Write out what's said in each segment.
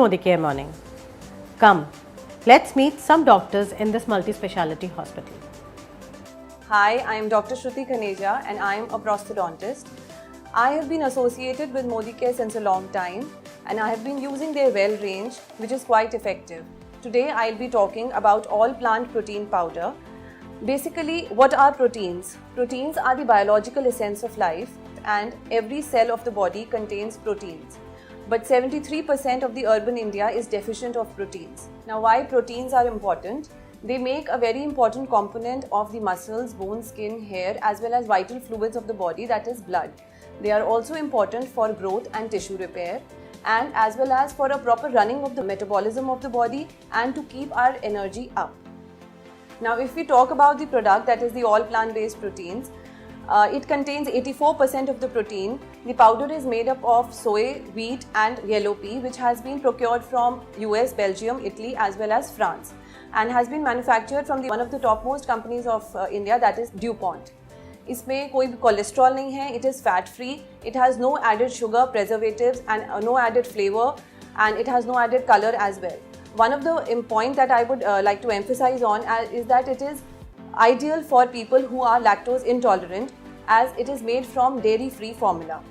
Modicare Morning. Come, let's meet some doctors in this multi-speciality hospital. Hi, I am Dr. Shruti Khaneja and I am a prosthodontist. I have been associated with Modicare since a long time and I have been using their Well range, which is quite effective. Today I'll be talking about all plant protein powder. Basically, what are proteins? Proteins are the biological essence of life and every cell of the body contains proteins. But 73% of the urban India is deficient of proteins. Now, why proteins are important? They make a very important component of the muscles, bones, skin, hair, as well as vital fluids of the body, that is blood. They are also important for growth and tissue repair, and as well as for a proper running of the metabolism of the body and to keep our energy up. Now, if we talk about the product, that is the all plant-based proteins, it contains 84% of the protein. The powder is made up of soy, wheat and yellow pea, which has been procured from US, Belgium, Italy as well as France and has been manufactured from one of the topmost companies of India, that is DuPont. इसमें कोई cholesterol नहीं है, it is fat free, it has no added sugar, preservatives and no added flavor and it has no added color as well. One of the point that I would like to emphasize on is that it is ideal for people who are lactose intolerant as it is made from dairy free formula.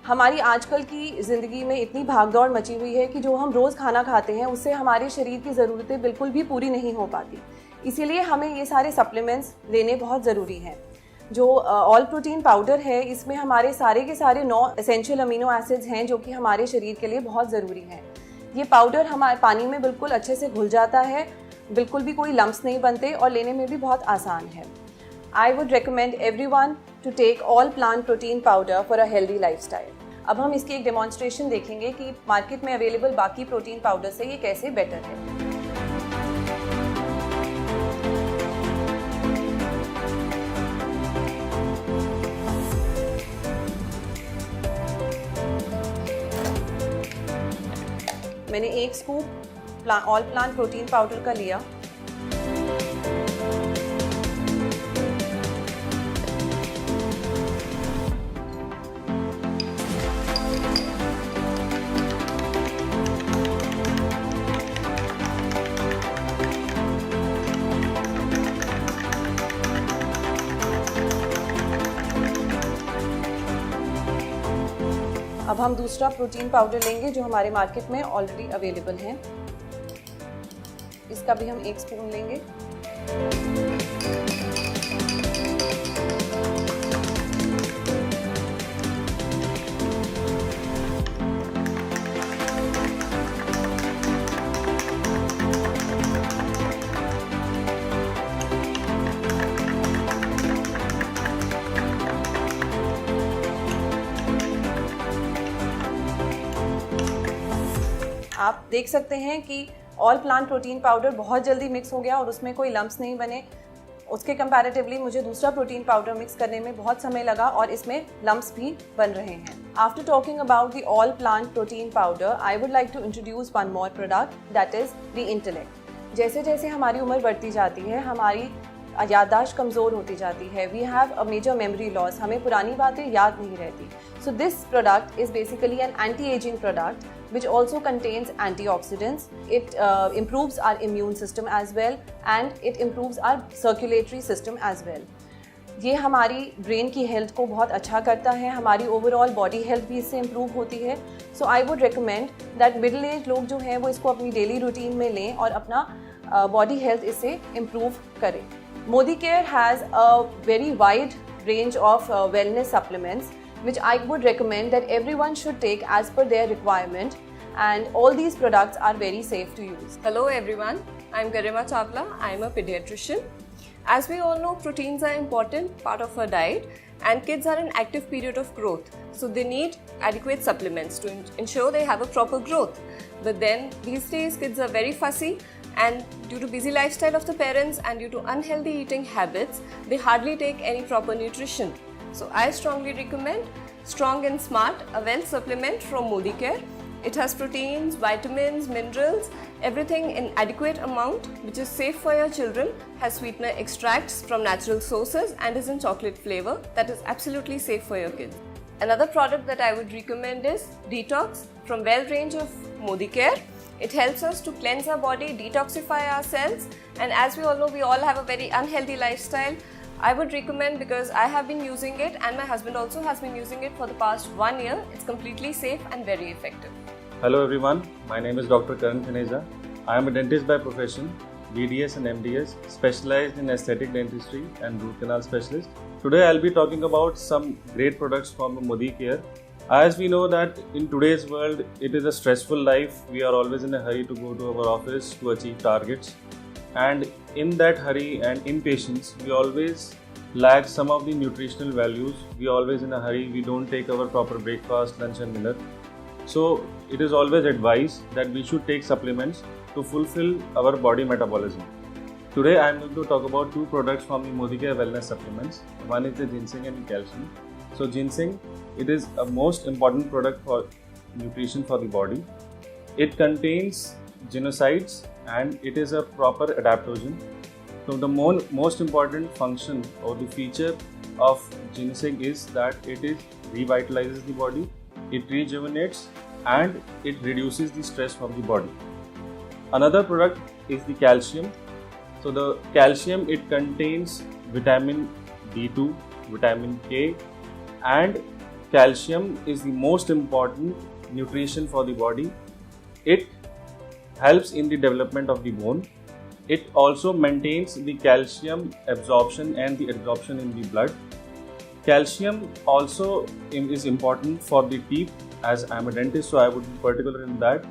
हमारी आजकल की ज़िंदगी में इतनी भागदौड़ मची हुई है कि जो हम रोज़ खाना खाते हैं उससे हमारे शरीर की ज़रूरतें बिल्कुल भी पूरी नहीं हो पाती, इसीलिए हमें ये सारे सप्लीमेंट्स लेने बहुत ज़रूरी हैं. जो ऑल प्रोटीन पाउडर है इसमें हमारे सारे के सारे 9 एसेंशियल अमीनो एसिड्स हैं जो कि हमारे शरीर के लिए बहुत ज़रूरी हैं. ये पाउडर हमारे पानी में बिल्कुल अच्छे से घुल जाता है, बिल्कुल भी कोई लम्प्स नहीं बनते और लेने में भी बहुत आसान है. I would recommend everyone to take all plant protein powder for a healthy lifestyle. अब हम इसकी एक डेमोन्स्ट्रेशन देखेंगे कि मार्केट में अवेलेबल बाकी प्रोटीन पाउडर से ये कैसे बेटर है. मैंने 1 scoop all plant protein powder का लिया. अब हम दूसरा प्रोटीन पाउडर लेंगे जो हमारे मार्केट में ऑलरेडी अवेलेबल है. इसका भी हम 1 स्पून लेंगे. आप देख सकते हैं कि ऑल प्लांट प्रोटीन पाउडर बहुत जल्दी मिक्स हो गया और उसमें कोई लम्प्स नहीं बने. उसके कंपैरेटिवली मुझे दूसरा प्रोटीन पाउडर मिक्स करने में बहुत समय लगा और इसमें लम्प्स भी बन रहे हैं. After talking about the all plant protein powder, I would like to introduce one more product, that is the intellect. जैसे जैसे हमारी उम्र बढ़ती जाती है हमारी याददाश्त कमज़ोर होती जाती है. We have a major memory loss, हमें पुरानी बातें याद नहीं रहती. So this product is basically an anti ageing product which also contains antioxidants. It improves our immune system as well and it improves our circulatory system as well. ये हमारी brain की health को बहुत अच्छा करता है, हमारी ओवरऑल बॉडी हेल्थ भी इससे इम्प्रूव होती है. So I would recommend that middle age लोग जो हैं वो इसको अपनी डेली रूटीन में लें और अपना बॉडी हेल्थ इससे इम्प्रूव करें. Modicare has a very wide range of wellness supplements which I would recommend that everyone should take as per their requirement, and all these products are very safe to use. Hello everyone, I am Garima Chawla. I am a pediatrician. As we all know, proteins are an important part of our diet and kids are in active period of growth. So they need adequate supplements to ensure they have a proper growth. But then these days kids are very fussy and due to busy lifestyle of the parents and due to unhealthy eating habits, they hardly take any proper nutrition. So I strongly recommend Strong and Smart, a well supplement from Modicare. It has proteins, vitamins, minerals, everything in adequate amount which is safe for your children, has sweetener extracts from natural sources and is in chocolate flavor that is absolutely safe for your kids. Another product that I would recommend is Detox from Well range of Modicare. It helps us to cleanse our body, detoxify our cells, and as we all know, we all have a very unhealthy lifestyle. I would recommend because I have been using it and my husband also has been using it for the past 1 year. It's completely safe and very effective. Hello everyone, my name is Dr. Karan Khaneja. I am a dentist by profession, BDS and MDS, specialized in aesthetic dentistry and root canal specialist. Today I'll be talking about some great products from Modicare. As we know that in today's world, it is a stressful life. We are always in a hurry to go to our office to achieve targets. And in that hurry and impatience, we always lack some of the nutritional values. We are always in a hurry. We don't take our proper breakfast, lunch and dinner. So it is always advised that we should take supplements to fulfill our body metabolism. Today I am going to talk about two products from the Modicare Wellness Supplements. One is the ginseng and calcium. So ginseng, it is a most important product for nutrition for the body. It contains genocides and it is a proper adaptogen. So the most important function or the feature of ginseng is that it revitalizes the body, it rejuvenates and it reduces the stress from the body. Another product is the calcium. So the calcium, it contains vitamin D2, vitamin K, and calcium is the most important nutrition for the body. It helps in the development of the bone. It also maintains the calcium absorption and the absorption in the blood. Calcium also is important for the teeth. As I am a dentist, so I would be particular in that.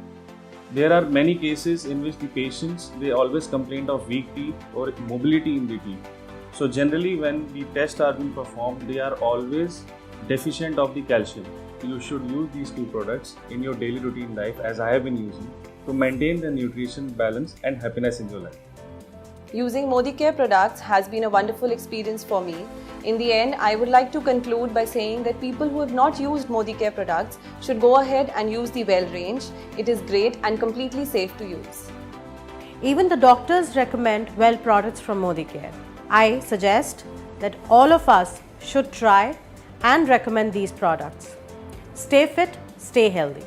There are many cases in which the patients, they always complain of weak teeth or mobility in the teeth. So generally when the tests are being performed, they are always deficient of the calcium. You should use these two products in your daily routine life, as I have been using, to maintain the nutrition balance and happiness in your life. Using Modicare products has been a wonderful experience for me. In the end, I would like to conclude by saying that people who have not used Modicare products should go ahead and use the Well range. It is great and completely safe to use. Even the doctors recommend Well products from Modicare. I suggest that all of us should try and recommend these products. Stay fit, stay healthy.